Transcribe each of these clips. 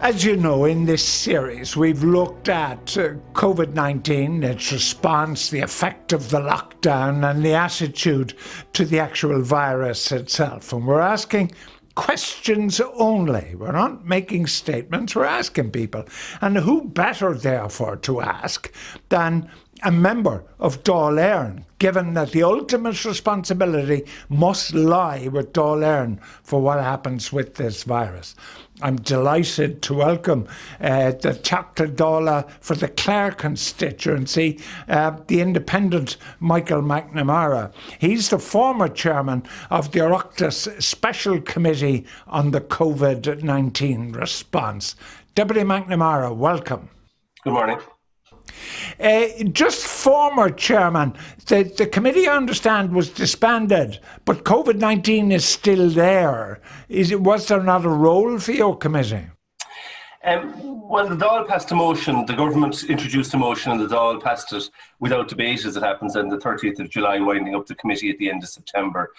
As you know, in this series, we've looked at COVID-19, its response, the effect of the lockdown, and the attitude to the actual virus itself. And we're asking questions only. We're not making statements, we're asking people. And who better, therefore, to ask than a member of Dáil Éireann, given that the ultimate responsibility must lie with Dáil Éireann for what happens with this virus. I'm delighted to welcome the Teachta Dála for the Clare constituency, the independent Michael McNamara. He's the former chairman of the Oireachtas Special Committee on the COVID-19 response. Deputy McNamara, welcome. Good morning. Just former chairman, the committee, I understand, was disbanded, but COVID-19 is still there. Was there not a role for your committee? Well, the Dáil passed a motion, the government introduced a motion and the Dáil passed it without debate, as it happens, on the 30th of July, winding up the committee at the end of September.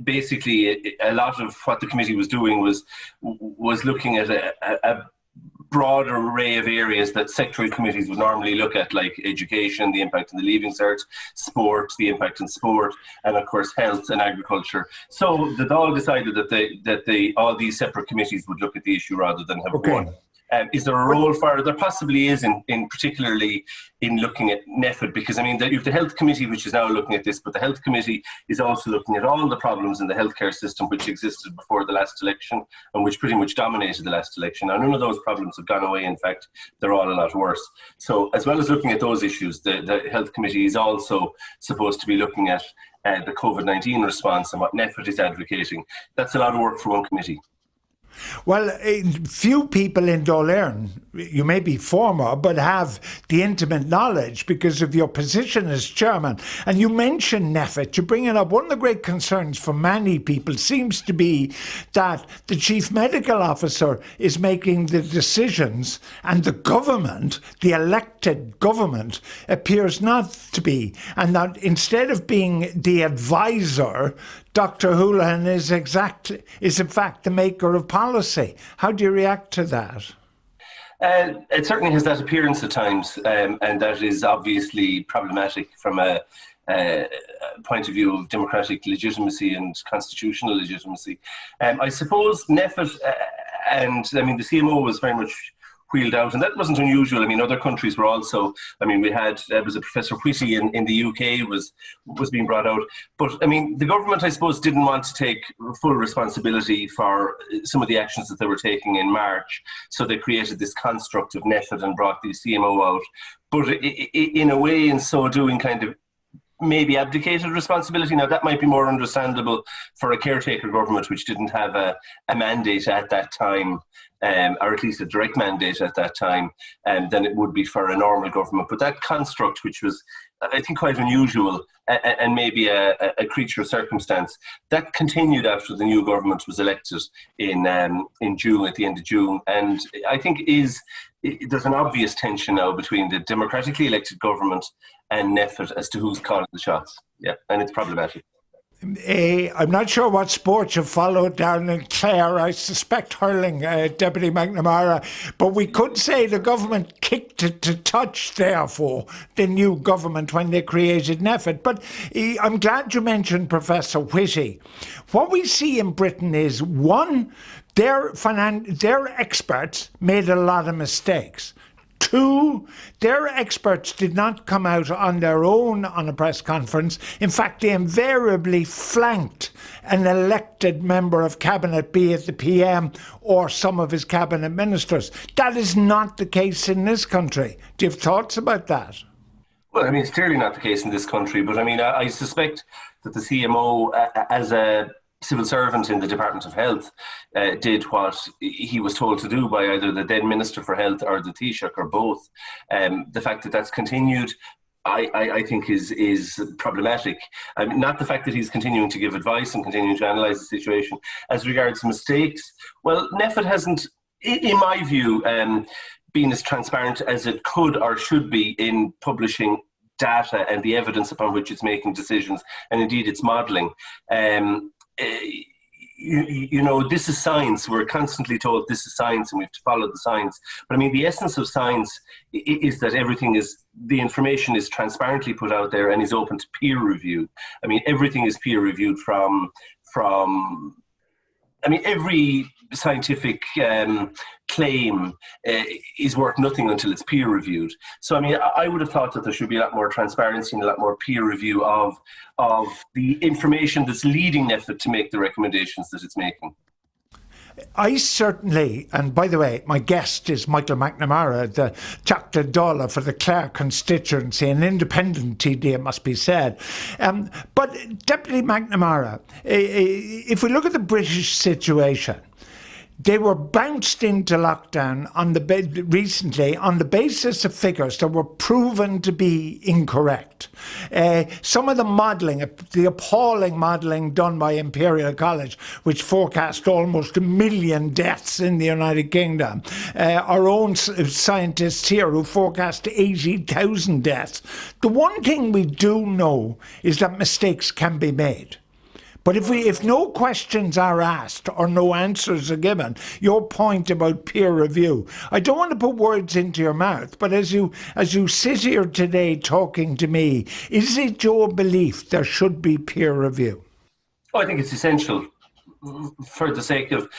Basically, a lot of what the committee was doing was looking at a broader array of areas that sectoral committees would normally look at, like education, the impact on the Leaving Cert, sport, the impact on sport, and of course health and agriculture. So the Dáil decided that all these separate committees would look at the issue rather than have one. Is there a role for it? There possibly is, in particularly in looking at Nphet, because I mean, you have the health committee which is now looking at this, but the health committee is also looking at all the problems in the healthcare system which existed before the last election and which pretty much dominated the last election. Now, none of those problems have gone away. In fact, they're all a lot worse. So, as well as looking at those issues, the health committee is also supposed to be looking at the COVID-19 response and what Nphet is advocating. That's a lot of work for one committee. Well, few people in Dáil Éireann, you may be former, but have the intimate knowledge because of your position as chairman. And you mentioned Nphet, you bring it up. One of the great concerns for many people seems to be that the chief medical officer is making the decisions and the government, the elected government, appears not to be. And that instead of being the advisor, Dr. Holohan is in fact the maker of policy. How do you react to that? It certainly has that appearance at times, and that is obviously problematic from a point of view of democratic legitimacy and constitutional legitimacy. I suppose Nphet and I mean the CMO was very much wheeled out, and that wasn't unusual. I mean, other countries were also, I mean, we had, there was a Professor Whitty in the UK was being brought out. But I mean, the government, I suppose, didn't want to take full responsibility for some of the actions that they were taking in March. So they created this construct of Nphet and brought the CMO out. But in a way, in so doing, kind of maybe abdicated responsibility. Now, that might be more understandable for a caretaker government which didn't have a mandate at that time, or at least a direct mandate at that time, than it would be for a normal government. But that construct, which was, I think, quite unusual and maybe a creature of circumstance, that continued after the new government was elected in June, at the end of June. And I think there's an obvious tension now between the democratically elected government and Nphet as to who's calling the shots. Yeah, and it's problematic. I'm not sure what sport you followed down in Clare. I suspect hurling, Deputy McNamara. But we could say the government kicked it to touch, therefore, the new government when they created Nphet. But I'm glad you mentioned Professor Whitty. What we see in Britain is, one, their experts made a lot of mistakes. Two, their experts did not come out on their own on a press conference. In fact, they invariably flanked an elected member of cabinet, be it the PM or some of his cabinet ministers. That is not the case in this country. Do you have thoughts about that? Well, I mean, it's clearly not the case in this country, but I mean, I suspect that the CMO, as a civil servant in the Department of Health, did what he was told to do by either the then Minister for Health or the Taoiseach or both. The fact that that's continued, I think is problematic. Not the fact that he's continuing to give advice and continuing to analyse the situation. As regards mistakes, well, Nphet hasn't, in my view, been as transparent as it could or should be in publishing data and the evidence upon which it's making decisions, and indeed its modelling. you know, this is science. We're constantly told this is science and we have to follow the science. But I mean, the essence of science is that the information is transparently put out there and is open to peer review. I mean, everything is peer reviewed from every scientific claim is worth nothing until it's peer reviewed. So, I mean, I would have thought that there should be a lot more transparency and a lot more peer review of the information that's leading Nphet to make the recommendations that it's making. I certainly, and by the way, my guest is Michael McNamara, the Teachta Dála for the Clare constituency, an independent TD, it must be said. But Deputy McNamara, if we look at the British situation, they were bounced into lockdown recently on the basis of figures that were proven to be incorrect. Some of the modelling, the appalling modelling done by Imperial College, which forecast almost 1 million deaths in the United Kingdom. Our own scientists here who forecast 80,000 deaths. The one thing we do know is that mistakes can be made. But if no questions are asked or no answers are given, your point about peer review, I don't want to put words into your mouth, but as you sit here today talking to me, is it your belief there should be peer review? Oh, I think it's essential for the sake of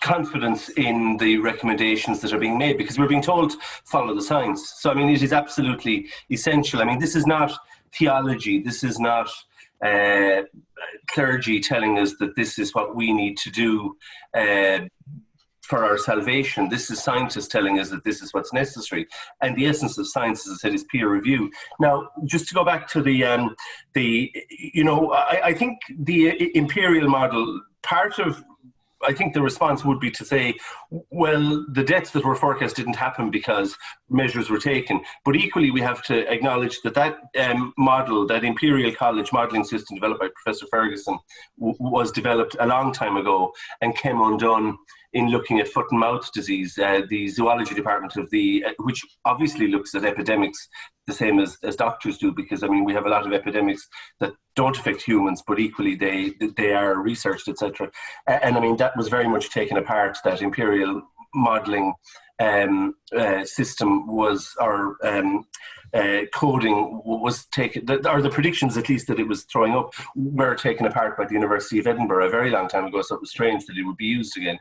confidence in the recommendations that are being made, because we're being told follow the science. So I mean, it is absolutely essential. I mean, this is not theology. This is not clergy telling us that this is what we need to do for our salvation. This is scientists telling us that this is what's necessary. And the essence of science, as I said, is peer review. Now, just to go back to I think the imperial model, I think the response would be to say, well, the deaths that were forecast didn't happen because measures were taken. But equally, we have to acknowledge that model, that Imperial College modelling system developed by Professor Ferguson, was developed a long time ago and came undone in looking at foot and mouth disease. The zoology department of which obviously looks at epidemics the same as doctors do, because I mean, we have a lot of epidemics that don't affect humans, but equally they are researched, etc. And I mean, that was very much taken apart. That imperial modelling system was, or coding was taken, or the predictions at least that it was throwing up were taken apart by the University of Edinburgh a very long time ago, so it was strange that it would be used again.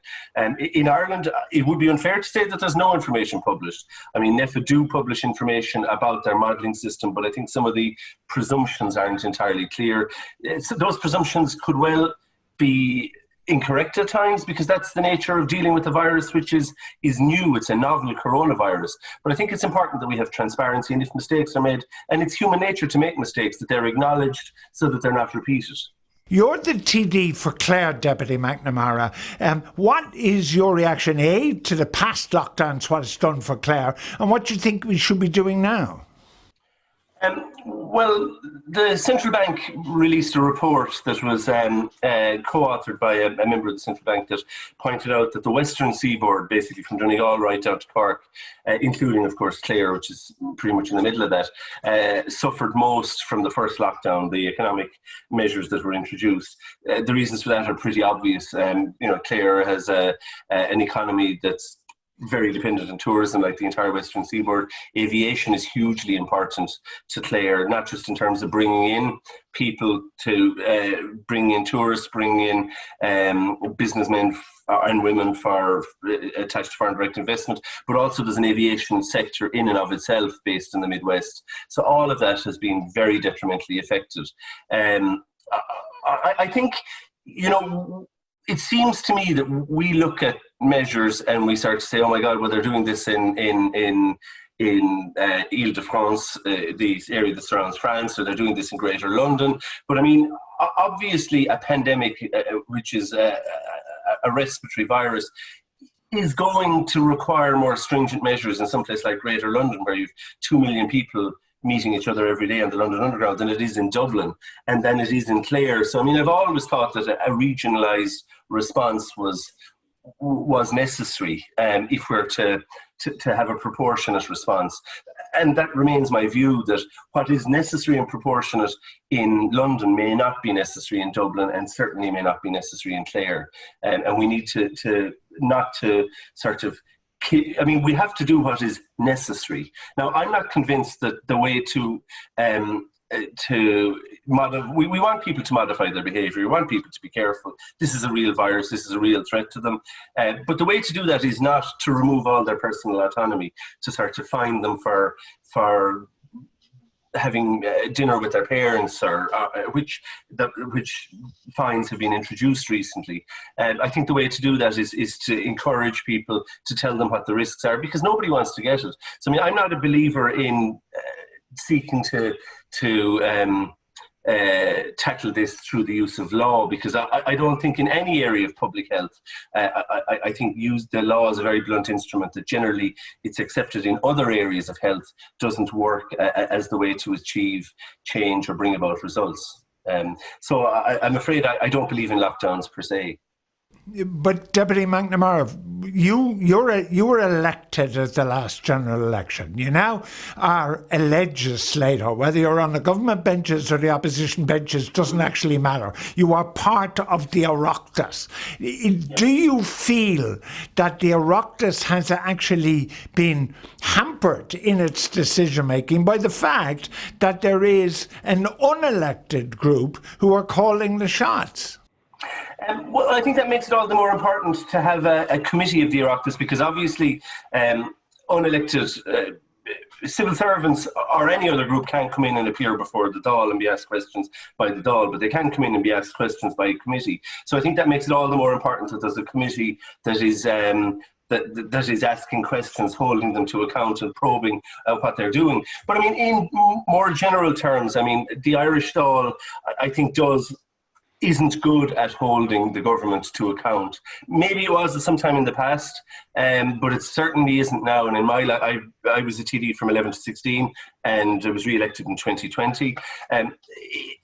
In Ireland, it would be unfair to say that there's no information published. I mean, Nphet do publish information about their modelling system, but I think some of the presumptions aren't entirely clear. So those presumptions could well be incorrect at times, because that's the nature of dealing with the virus, which is new. It's a novel coronavirus. But I think it's important that we have transparency, and if mistakes are made, and it's human nature to make mistakes, that they're acknowledged so that they're not repeated. You're the TD for Clare, Deputy McNamara. What is your reaction, A, to the past lockdowns, what it's done for Clare, and what do you think we should be doing now? Well, the central bank released a report that was co-authored by a member of the central bank that pointed out that the western seaboard, basically from Donegal right down to Cork, including, of course, Clare, which is pretty much in the middle of that, suffered most from the first lockdown, the economic measures that were introduced. The reasons for that are pretty obvious. Clare has an economy that's very dependent on tourism, like the entire western seaboard. Aviation is hugely important to Clare, not just in terms of bringing in people to bring in tourists, bring in businessmen and women for attached to foreign direct investment, but also there's an aviation sector in and of itself based in the Midwest. So all of that has been very detrimentally affected. I think, it seems to me that we look at measures and we start to say, oh my God, well, they're doing this in Ile-de-France, the area that surrounds France, or they're doing this in Greater London. But I mean, obviously a pandemic, which is a respiratory virus, is going to require more stringent measures in some place like Greater London, where you've 2 million people meeting each other every day on the London Underground, than it is in Dublin, and then it is in Clare. So I mean, I've always thought that a regionalised response was was necessary if we're to have a proportionate response. And that remains my view, that what is necessary and proportionate in London may not be necessary in Dublin, and certainly may not be necessary in Clare. And we need to not to sort of, I mean, we have to do what is necessary. Now, I'm not convinced that the way to we want people to modify their behaviour. We want people to be careful. This is a real virus. This is a real threat to them. But the way to do that is not to remove all their personal autonomy, to start to fine them for having dinner with their parents, or which fines have been introduced recently. I think the way to do that is to encourage people to tell them what the risks are, because nobody wants to get it. So I mean, I'm not a believer in seeking to tackle this through the use of law, because I don't think in any area of public health, I think the law is a very blunt instrument that generally it's accepted in other areas of health doesn't work as the way to achieve change or bring about results. So I'm afraid I don't believe in lockdowns per se. But Deputy McNamara, you were elected at the last general election. You now are a legislator. Whether you're on the government benches or the opposition benches doesn't actually matter. You are part of the Oireachtas. Do you feel that the Oireachtas has actually been hampered in its decision making by the fact that there is an unelected group who are calling the shots? Well, I think that makes it all the more important to have a committee of the Oireachtas, because obviously unelected civil servants or any other group can't come in and appear before the Dáil and be asked questions by the Dáil, but they can come in and be asked questions by a committee. So I think that makes it all the more important that there's a committee that is that is asking questions, holding them to account and probing what they're doing. But I mean, in more general terms, I mean, the Irish Dáil, I think, isn't good at holding the government to account. Maybe it was at some time in the past, but it certainly isn't now. And in my life, I was a TD from 11 to 16, and I was re-elected in 2020.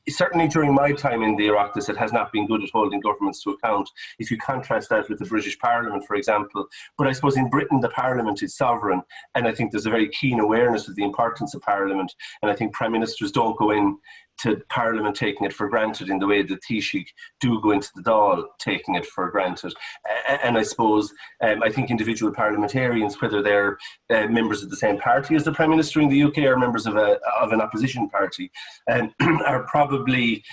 Certainly during my time in the Oireachtas, it has not been good at holding governments to account. If you contrast that with the British Parliament, for example. But I suppose in Britain, the Parliament is sovereign, and I think there's a very keen awareness of the importance of Parliament. And I think Prime Ministers don't go in to Parliament taking it for granted in the way that Taoiseach do go into the Dáil taking it for granted. And I suppose, I think individual parliamentarians, whether they're members of the same party as the Prime Minister in the UK or members of an opposition party, are probably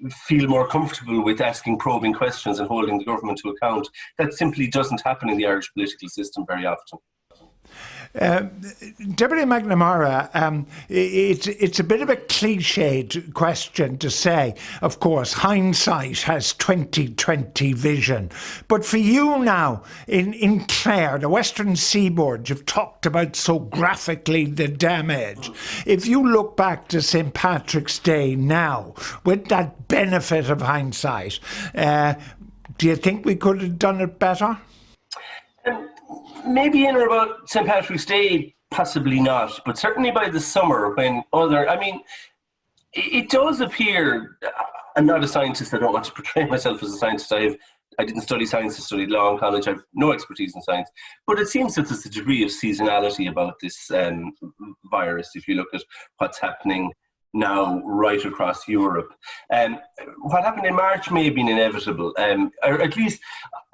feel more comfortable with asking probing questions and holding the government to account. That simply doesn't happen in the Irish political system very often. Deputy McNamara, it's a bit of a cliched question to say. Of course, hindsight has 20/20 vision. But for you now, in Clare, the Western Seaboard, you've talked about so graphically the damage. If you look back to St. Patrick's Day now, with that benefit of hindsight, do you think we could have done it better? Maybe in or about St. Patrick's Day, possibly not, but certainly by the summer when it does appear, I'm not a scientist, I don't want to portray myself as a scientist, I didn't study science, I studied law in college, I have no expertise in science, but it seems that there's a degree of seasonality about this virus if you look at what's happening now right across Europe. What happened in March may have been inevitable, or at least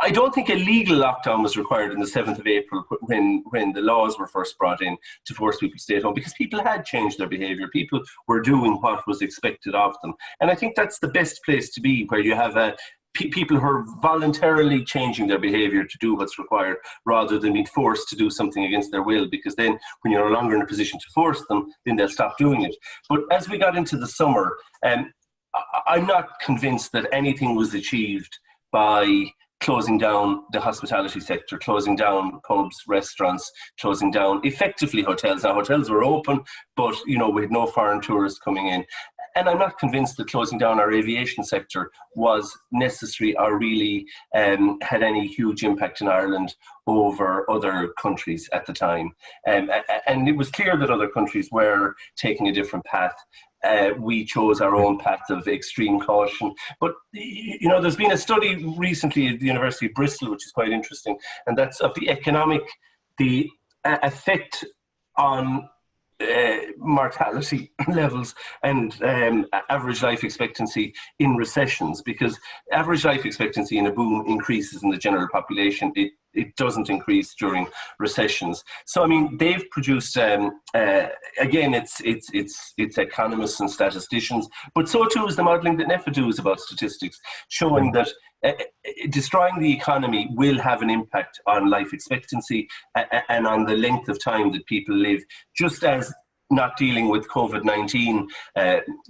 I don't think a legal lockdown was required on the 7th of April when the laws were first brought in to force people to stay at home, because people had changed their behaviour. People were doing what was expected of them. And I think that's the best place to be, where you have people who are voluntarily changing their behaviour to do what's required, rather than being forced to do something against their will, because then when you're no longer in a position to force them, then they'll stop doing it. But as we got into the summer, I'm not convinced that anything was achieved by closing down the hospitality sector, closing down pubs, restaurants, closing down effectively hotels. Now, hotels were open, but we had no foreign tourists coming in. And I'm not convinced that closing down our aviation sector was necessary or really had any huge impact in Ireland over other countries at the time. And it was clear that other countries were taking a different path. We chose our own path of extreme caution. But, there's been a study recently at the University of Bristol, which is quite interesting, and that's of the effect on mortality levels and average life expectancy in recessions, because average life expectancy in a boom increases in the general population. It doesn't increase during recessions. So, I mean, they've produced, again, it's economists and statisticians, but so too is the modelling that Nphet does about statistics, showing that destroying the economy will have an impact on life expectancy and on the length of time that people live, just as not dealing with COVID-19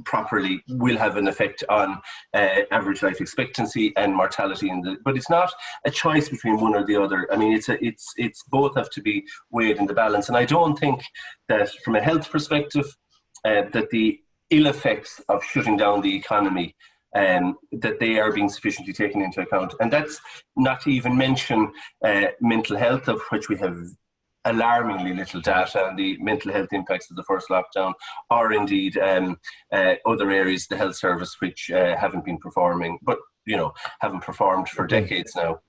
properly will have an effect on average life expectancy and mortality. But it's not a choice between one or the other. I mean, it's both have to be weighed in the balance. And I don't think that from a health perspective, that the ill effects of shutting down the economy, that they are being sufficiently taken into account. And that's not to even mention mental health, of which we have alarmingly little data on the mental health impacts of the first lockdown, or indeed other areas of the health service which haven't been performing, but haven't performed for decades now.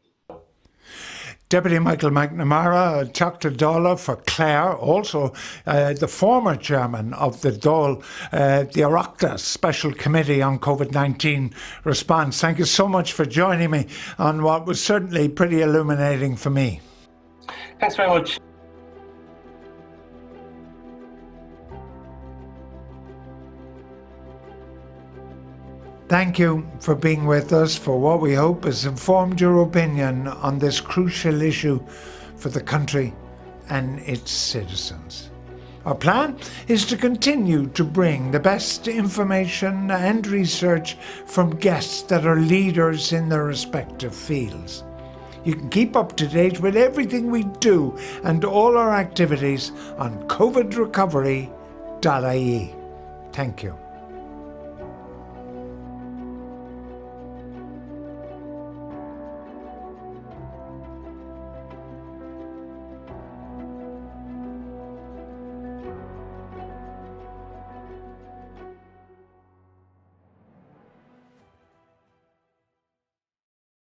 Deputy Michael McNamara, Dr. Dála for Clare, also the former chairman of the Dáil, the Oireachtas Special Committee on COVID-19 Response. Thank you so much for joining me on what was certainly pretty illuminating for me. Thanks very much. Thank you for being with us for what we hope has informed your opinion on this crucial issue for the country and its citizens. Our plan is to continue to bring the best information and research from guests that are leaders in their respective fields. You can keep up to date with everything we do and all our activities on covidrecovery.ie. Thank you.